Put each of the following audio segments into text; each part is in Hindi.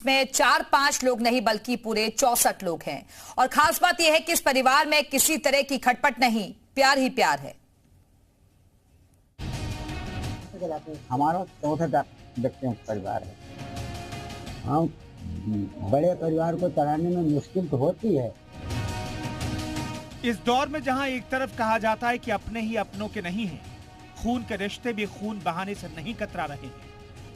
में 4-5 लोग नहीं बल्कि पूरे 64 लोग हैं। और खास बात यह है कि इस परिवार में किसी तरह की खटपट नहीं, प्यार ही प्यार है। हमारा चौथा व्यक्तियों का परिवार है। हम बड़े परिवार को चलाने में मुश्किल तो होती है। इस दौर में जहां एक तरफ कहा जाता है कि अपने ही अपनों के नहीं हैं, खून के रिश्ते भी खून बहाने से नहीं कतरा रहे हैं,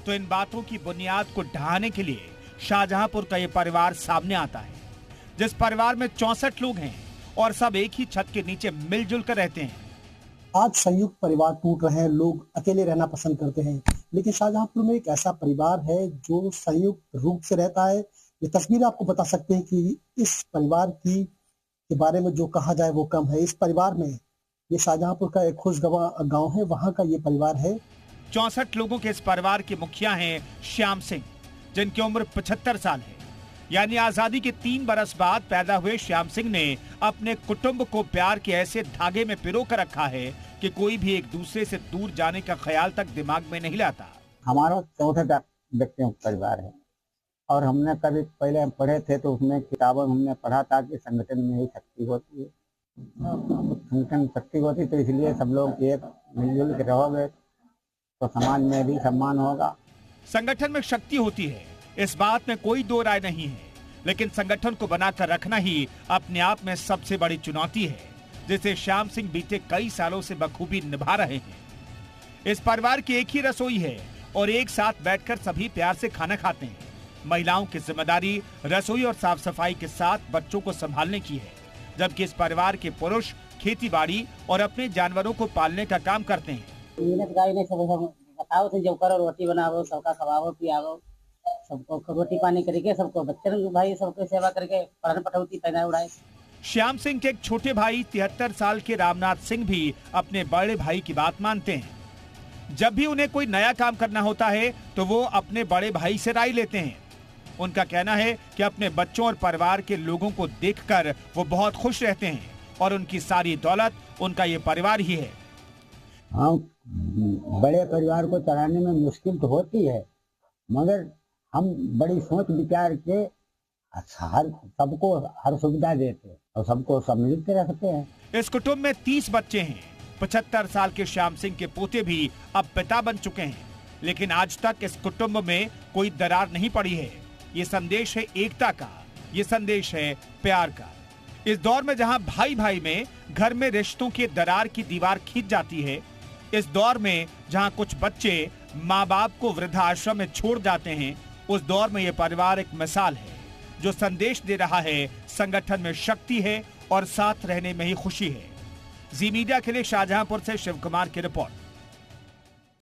तो इन बातों की बुनियाद को ढहाने के लिए शाहजहांपुर का ये परिवार सामने आता है, जिस परिवार में 64 लोग हैं और सब एक ही छत के नीचे मिलजुल कर रहते हैं। आज संयुक्त परिवार टूट रहे हैं, लोग अकेले रहना पसंद करते हैं, लेकिन शाहजहांपुर में एक ऐसा परिवार है जो संयुक्त रूप से रहता है। ये तस्वीर आपको बता सकते हैं कि इस परिवार के बारे में जो कहा जाए वो कम है। इस परिवार में ये शाहजहांपुर का एक खुशगवार गांव है, वहां का ये परिवार है। 64 लोगों के इस परिवार के मुखिया हैं श्याम सिंह, जिनकी उम्र 75 साल है। यानी आजादी के 3 बरस बाद पैदा हुए श्याम सिंह ने अपने कुटुंब को प्यार के ऐसे धागे में पिरो कर रखा है कि कोई भी एक दूसरे से दूर जाने का ख्याल तक दिमाग में नहीं लाता। हमारा चौथा व्यक्तियों का परिवार है और हमने कभी पहले पढ़े थे तो उसमें किताबों में हमने पढ़ा था कि संगठन में ही शक्ति होती है। संगठन शक्ति होती तो इसलिए सब लोग एक मिलजुल के रहोगे तो समाज में भी सम्मान होगा। संगठन में शक्ति होती है, इस बात में कोई दो राय नहीं है, लेकिन संगठन को बनाकर रखना ही अपने आप में सबसे बड़ी चुनौती है, जिसे श्याम सिंह बीते कई सालों से बखूबी निभा रहे हैं। इस परिवार की एक ही रसोई है और एक साथ बैठकर सभी प्यार से खाना खाते हैं। महिलाओं की जिम्मेदारी रसोई और साफ सफाई के साथ बच्चों को संभालने की है, जबकि इस परिवार के पुरुष खेतीबाड़ी और अपने जानवरों को पालने का काम करते हैं। बताओ तो जो करो, रोटी बनाओ, सबका खवाओ पियाओ, सबको रोटी पानी करके सबको बच्चन भाई सबको सेवा करके पढ़न पठौती पहनाए उड़ाए। श्याम सिंह के एक छोटे भाई 73 साल के रामनाथ सिंह भी अपने बड़े भाई की बात मानते हैं। जब भी उन्हें कोई नया काम करना होता है तो वो अपने बड़े भाई से राय लेते हैं। उनका कहना है कि अपने बच्चों और परिवार के लोगों को देखकर वो बहुत खुश रहते हैं और उनकी सारी दौलत उनका ये परिवार ही है। हम बड़े परिवार को चलाने में मुश्किल तो होती है, मगर हम बड़ी सोच विचार के सबको हर सुविधा देते हैं और सबको सम्मिलित रखते हैं। इस कुटुंब में 30 बच्चे हैं। 75 साल के श्याम सिंह के पोते भी अब पिता बन चुके हैं, लेकिन आज तक इस कुटुंब में कोई दरार नहीं पड़ी है। ये संदेश है एकता का, ये संदेश है प्यार का। इस दौर में जहां भाई भाई में घर में रिश्तों की दरार की दीवार खींच जाती है, इस दौर में जहां कुछ बच्चे माँ बाप को वृद्धाश्रम में छोड़ जाते हैं, उस दौर में यह परिवार एक मिसाल है जो संदेश दे रहा है संगठन में शक्ति है और साथ रहने में ही खुशी है। जी मीडिया के लिए शाहजहांपुर से शिव कुमार की रिपोर्ट।